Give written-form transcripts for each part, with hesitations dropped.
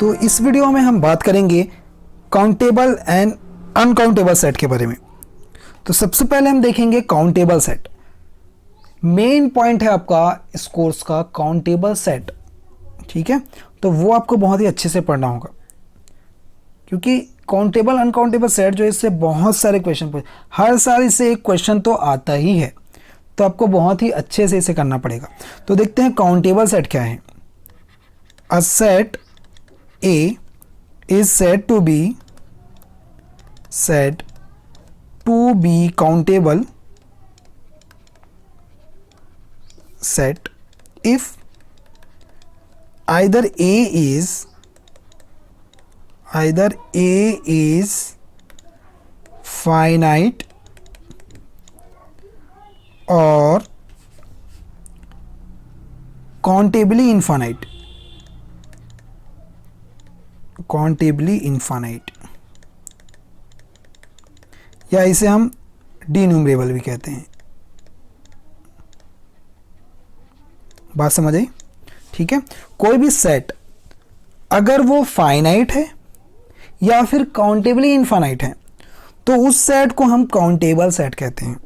तो इस वीडियो में हम बात करेंगे काउंटेबल एंड अनकाउंटेबल सेट के बारे में। तो सबसे पहले हम देखेंगे काउंटेबल सेट। मेन पॉइंट है आपका इस कोर्स का काउंटेबल सेट, ठीक है। तो वो आपको बहुत ही अच्छे से पढ़ना होगा, क्योंकि काउंटेबल अनकाउंटेबल सेट जो है इससे बहुत सारे क्वेश्चन पूछे, हर साल इससे एक क्वेश्चन तो आता ही है, तो आपको बहुत ही अच्छे से इसे करना पड़ेगा। तो देखते हैं काउंटेबल सेट क्या है। A set A is said to be countable set if either A is finite or countably infinite। या इसे हम डिन्यूमरेबल भी कहते हैं। बात समझ आई? ठीक है। कोई भी सेट अगर वो फाइनाइट है या फिर काउंटेबली इनफाइनाइट है तो उस सेट को हम काउंटेबल सेट कहते हैं।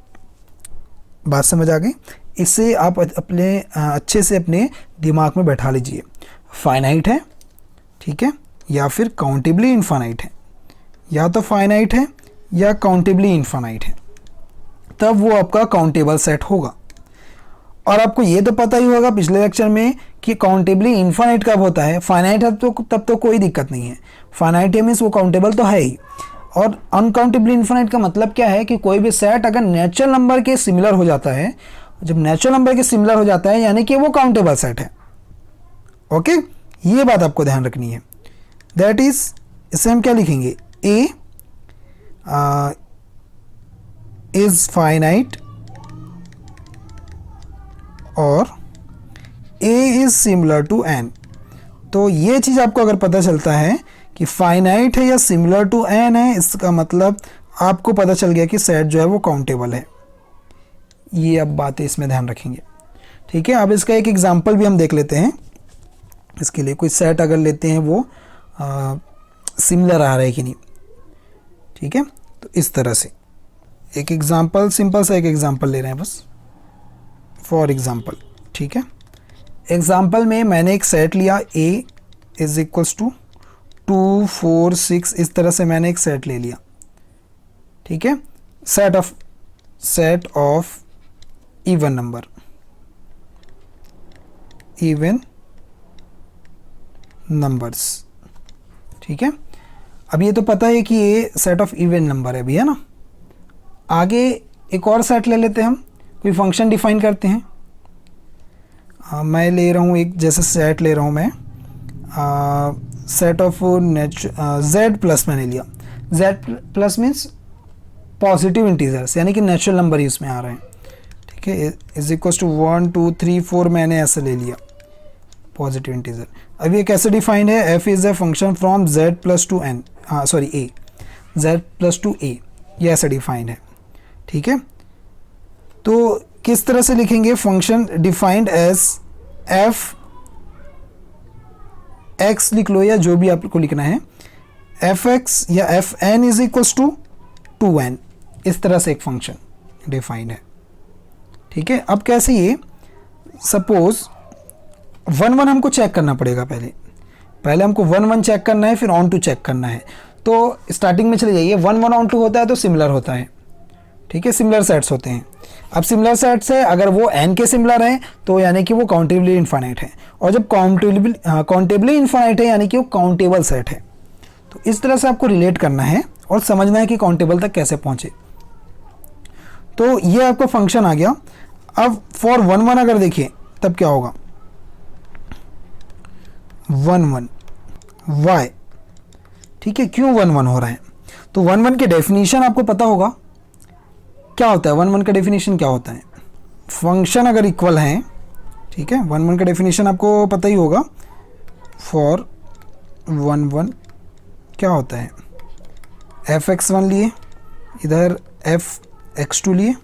बात समझ आ गई? इसे आप अपने अच्छे से अपने दिमाग में बैठा लीजिए। फाइनाइट है, ठीक है, या फिर काउंटेबली इनफाइनाइट है, या तो फाइनाइट है या काउंटेबली इनफाइनाइट है, तब वो आपका काउंटेबल सेट होगा। और आपको ये तो पता ही होगा पिछले लेक्चर में कि काउंटेबली इनफाइनाइट कब होता है। फाइनाइट है तो तब तो कोई दिक्कत नहीं है, फाइनाइट है मीन्स वो काउंटेबल तो है ही। और अनकाउंटेबली इनफाइनाइट का मतलब क्या है कि कोई भी सेट अगर नेचुरल नंबर के सिमिलर हो जाता है, जब नेचुरल नंबर के सिमिलर हो जाता है यानी कि वो काउंटेबल सेट है। ओके, ये बात आपको ध्यान रखनी है। दैट इज, इसे हम क्या लिखेंगे, A is finite और A is similar to n। तो ये चीज़ आपको अगर पता चलता है कि फाइनाइट है या सिमिलर टू n है, इसका मतलब आपको पता चल गया कि सेट जो है वो काउंटेबल है। ये अब बातें इसमें ध्यान रखेंगे, ठीक है। अब इसका एक एग्जांपल भी हम देख लेते हैं। इसके लिए कोई सेट अगर लेते हैं वो सिमिलर आ रहा है कि नहीं, ठीक है। तो इस तरह से एक एग्जांपल, सिंपल सा एक एग्जांपल ले रहे हैं बस फॉर एग्जांपल, ठीक है। एग्जांपल में मैंने एक सेट लिया A इज इक्वल्स टू 2 4 6, इस तरह से मैंने एक सेट ले लिया, ठीक है। Set of even number, even numbers, ठीक है। अब ये तो पता है कि ये सेट ऑफ इवन नंबर है भी, है ना। आगे एक और सेट ले लेते हैं हम, कोई फंक्शन डिफाइन करते हैं। मैं ले रहा हूँ एक, जैसे सेट ले रहा हूँ मैं, सेट ऑफ z प्लस मैंने लिया। z plus means positive integers, यानी कि नेचुरल नंबर ही उसमें आ रहे हैं, ठीक है। इज इक्वल टू 1 2 3 4 मैंने ऐसे ले लिया पॉजिटिव इंटीजर। अब ये कैसे डिफाइंड है, f is a function from z plus two n, हाँ sorry a, z plus two a, ये ऐसे डिफाइंड है, ठीक है। तो किस तरह से लिखेंगे, function defined as f x लिख लो या जो भी आपको लिखना है, f(x) या fn is equals to 2n, इस तरह से एक फंक्शन डिफाइंड है, ठीक है। अब कैसे, ये सपोज 1 1 हमको चेक करना पड़ेगा, पहले हमको 1 1 चेक करना है, फिर ऑन टू चेक करना है। तो स्टार्टिंग में चले जाइए, 1 1 ऑन टू होता है तो सिमिलर होता है, ठीक है, सिमिलर सेट्स होते हैं। अब सिमिलर सेट्स है, अगर वो n के सिमिलर हैं तो यानी कि वो काउंटेबली इनफाइनाइट है, और जब काउंटेबली इनफाइनाइट है यानी कि वो काउंटेबल सेट है। तो इस तरह से आपको रिलेट करना है और समझना है कि काउंटेबल तक कैसे पहुंचे। तो ये आपका फंक्शन आ गया। अब फॉर 1 1 अगर देखिए तब क्या होगा, 1 1 y, ठीक है। क्यों 1 1 हो रहा है, तो 1 1 के डेफिनेशन आपको पता होगा क्या होता है। 1 1 का डेफिनेशन क्या होता है, फंक्शन अगर इक्वल हैं, ठीक है। 1 1 का डेफिनेशन आपको पता ही होगा। फॉर 1 1 क्या होता है, f(x1) लिए, इधर f(x2) लिए,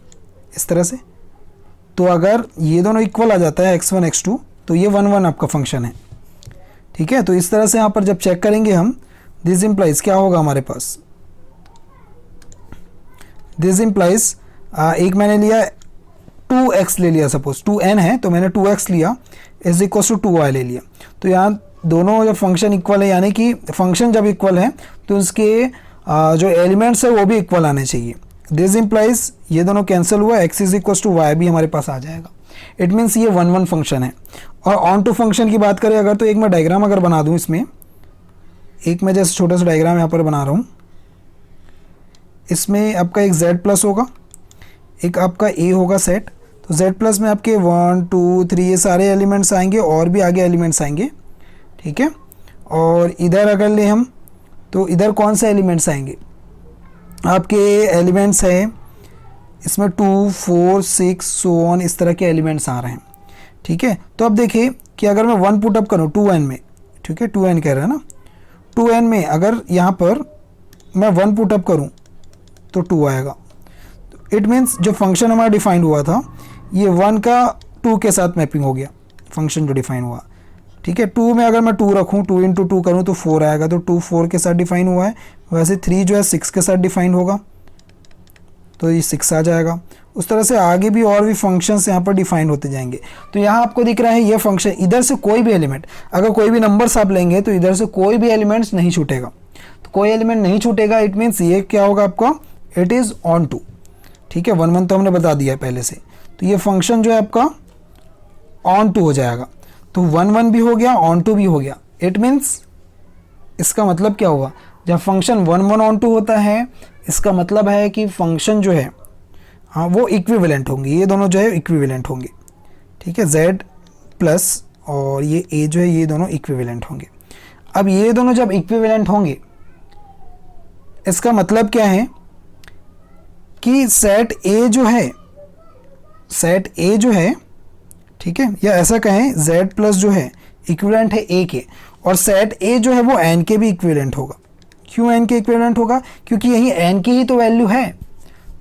इस तरह से। तो अगर ये दोनों इक्वल आ जाता है x1 x2, तो ये 1 1 आपका फंक्शन है, ठीक है, तो इस तरह से यहाँ पर जब चेक करेंगे हम, दिस इम्प्लाइज क्या होगा हमारे पास, दिस इम्प्लाइज एक मैंने लिया 2x ले लिया, सपोज 2n है तो मैंने 2x लिया इज इक्वल टू 2y ले लिया। तो यहाँ दोनों जब फंक्शन इक्वल है, यानी कि फंक्शन जब इक्वल है तो उसके जो एलिमेंट्स है वो भी इक्वल आने चाहिए। दिस इम्प्लाइज ये दोनों कैंसिल हुआ, x is equal to y भी हमारे पास आ जाएगा। इट मीन्स ये 1 1 फंक्शन है। और ऑन टू फंक्शन की बात करें अगर, तो एक मैं डायग्राम अगर बना दूँ इसमें, एक मैं जैसे छोटा सा डायग्राम यहाँ पर बना रहा हूँ, इसमें आपका एक z प्लस होगा, एक आपका a होगा सेट। तो z प्लस में आपके 1 2 3 ये सारे एलिमेंट्स आएंगे और भी आगे एलिमेंट्स आएंगे, ठीक है। और इधर अगर ले हम तो इधर कौन से एलिमेंट्स आएंगे, आपके एलिमेंट्स है इसमें 2 4 6 सो ऑन, इस तरह के एलिमेंट्स आ रहे हैं, ठीक है। तो अब देखिए कि अगर मैं 1 पुटअप करूँ 2n में, ठीक है, 2n कह रहा है ना, 2n में अगर यहाँ पर मैं 1 पुटअप करूँ तो 2 आएगा। इट मीन्स जो फंक्शन हमारा डिफाइंड हुआ था ये 1 का 2 के साथ मैपिंग हो गया, फंक्शन जो डिफाइन हुआ, ठीक है। 2 में अगर मैं 2 रखूँ, 2 इंटू 2 करूँ तो 4 आएगा, तो 2 4 के साथ डिफाइन हुआ है। वैसे 3 जो है 6 के साथ डिफाइन होगा तो ये 6 आ जाएगा। उस तरह से आगे भी और भी फंक्शंस यहाँ पर डिफाइन होते जाएंगे। तो यहाँ आपको दिख रहा है ये फंक्शन, इधर से कोई भी एलिमेंट, अगर कोई भी नंबर्स आप लेंगे तो इधर से कोई भी एलिमेंट्स नहीं छूटेगा, तो कोई एलिमेंट नहीं छूटेगा। इट मीन्स ये क्या होगा आपका, इट इज़ ऑन टू, ठीक है। 1 1 तो हमने बता दिया है पहले से, तो ये फंक्शन जो है आपका ऑन टू हो जाएगा। तो 1 1 भी हो गया, ऑन टू भी हो गया। इट मीन्स इसका मतलब क्या हुआ, जब फंक्शन 1 1 ऑन टू होता है इसका मतलब है कि फंक्शन जो है हाँ वो इक्विवेलेंट होंगे, ये दोनों जो है इक्विवेलेंट होंगे, ठीक है। z प्लस और ये a जो है ये दोनों इक्विवेलेंट होंगे। अब ये दोनों जब इक्विवेलेंट होंगे इसका मतलब क्या है कि सेट A जो है, सेट A जो है, ठीक है, या ऐसा कहें z प्लस जो है इक्विवेलेंट है a के, और सेट A जो है वो n के भी इक्विवेलेंट होगा। क्यों n के इक्विवेलेंट होगा, क्योंकि यही n की ही तो वैल्यू है।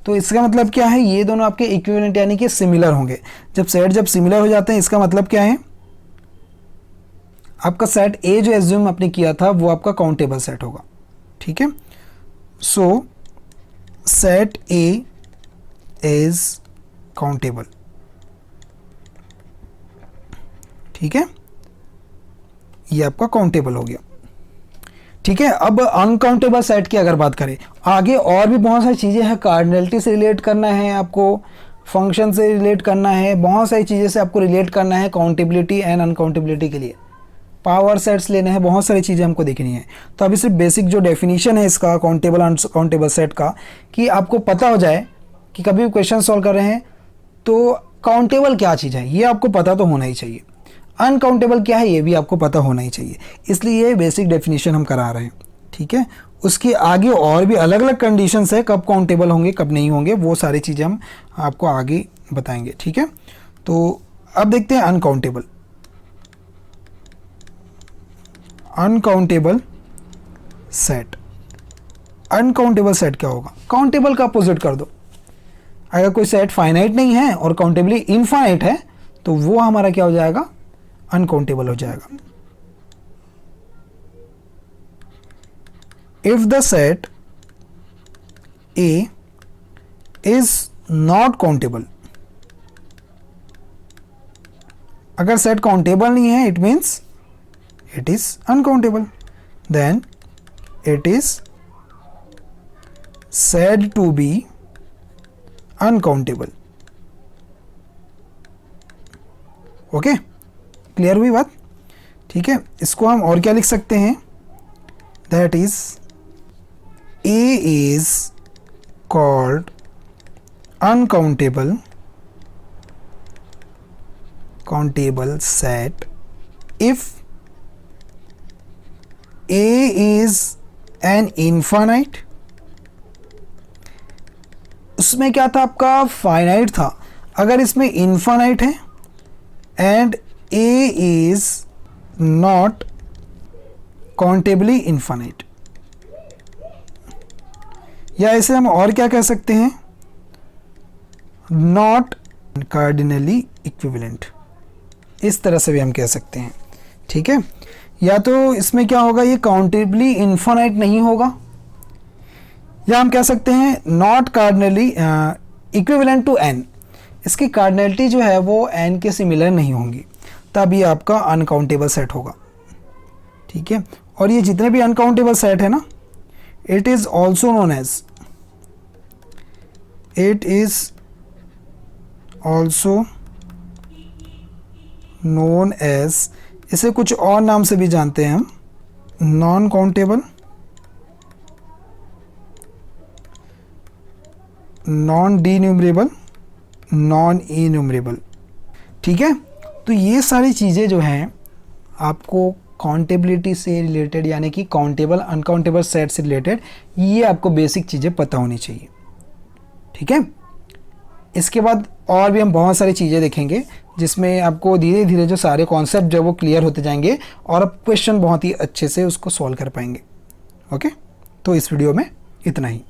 तो इसका मतलब क्या है, ये दोनों आपके इक्विवेलेंट यानी कि सिमिलर होंगे। जब सेट जब सिमिलर हो जाते हैं इसका मतलब क्या है, आपका सेट A जो एज्यूम आपने किया था वो आपका काउंटेबल सेट होगा, ठीक है। सो सेट A इज काउंटेबल, ठीक है, ये आपका काउंटेबल हो गया, ठीक है। अब अनकाउंटेबल सेट की अगर बात करें, आगे और भी बहुत सारी चीज़ें हैं, कार्डिनलिटी से रिलेट करना है आपको, फंक्शन से रिलेट करना है, बहुत सारी चीज़ें से आपको रिलेट करना है काउंटेबिलिटी एंड अनकाउंटेबिलिटी के लिए, पावर सेट्स लेने हैं, बहुत सारी चीज़ें हमको देखनी है। तो अभी सिर्फ बेसिक जो डेफिनेशन है इसका काउंटेबल अनकाउंटेबल सेट का, कि आपको पता हो जाए कि कभी भी क्वेश्चन सॉल्व कर रहे हैं तो काउंटेबल क्या चीज़ है ये आपको पता तो होना ही चाहिए, अनकाउंटेबल क्या है ये भी आपको पता होना ही चाहिए, इसलिए ये बेसिक डेफिनेशन हम करा रहे हैं, ठीक है। उसके आगे और भी अलग अलग कंडीशंस है, कब काउंटेबल होंगे कब नहीं होंगे, वो सारी चीज़ें हम आपको आगे बताएंगे, ठीक है। तो अब देखते हैं uncountable. Uncountable set, uncountable set क्या होगा, काउंटेबल का अपोजिट कर दो। अगर कोई सेट फाइनाइट नहीं है और काउंटेबली इनफाइनाइट है तो वो हमारा क्या हो जाएगा, अनकाउंटेबल हो जाएगा। If the set A is not countable, अगर सेट काउंटेबल नहीं है it means it is uncountable, then it is said to be uncountable। Okay, clear हुई बात, ठीक है। इसको हम और क्या लिख सकते हैं, that is A is called uncountable set if A is an infinite, उसमें क्या था आपका फाइनाइट था, अगर इसमें इनफाइनाइट है and A is not countably infinite, या इसे हम और क्या कह सकते हैं, नॉट कार्डिनली इक्विवेलेंट, इस तरह से भी हम कह सकते हैं, ठीक है। या तो इसमें क्या होगा, ये काउंटेबली इन्फिनाइट नहीं होगा, या हम कह सकते हैं not cardinally equivalent to n, इसकी कार्डिनलिटी जो है वो n के सिमिलर नहीं होंगी, तब ये आपका अनकाउंटेबल सेट होगा। ठीक है, और ये जितने भी अनकाउंटेबल सेट है ना, it is also known as, it is also known as, इसे कुछ और नाम से भी जानते हैं हम, non countable, non denumerable, non enumerable. ठीक है, तो ये सारी चीज़ें जो हैं आपको काउंटेबिलिटी से रिलेटेड, यानी कि काउंटेबल अनकाउंटेबल सेट से रिलेटेड, ये आपको बेसिक चीज़ें पता होनी चाहिए। ठीक है, इसके बाद और भी हम बहुत सारी चीज़ें देखेंगे जिसमें आपको धीरे धीरे जो सारे कॉन्सेप्ट जो वो क्लियर होते जाएंगे और आप क्वेश्चन बहुत ही अच्छे से उसको सॉल्व कर पाएंगे। ओके, तो इस वीडियो में इतना ही।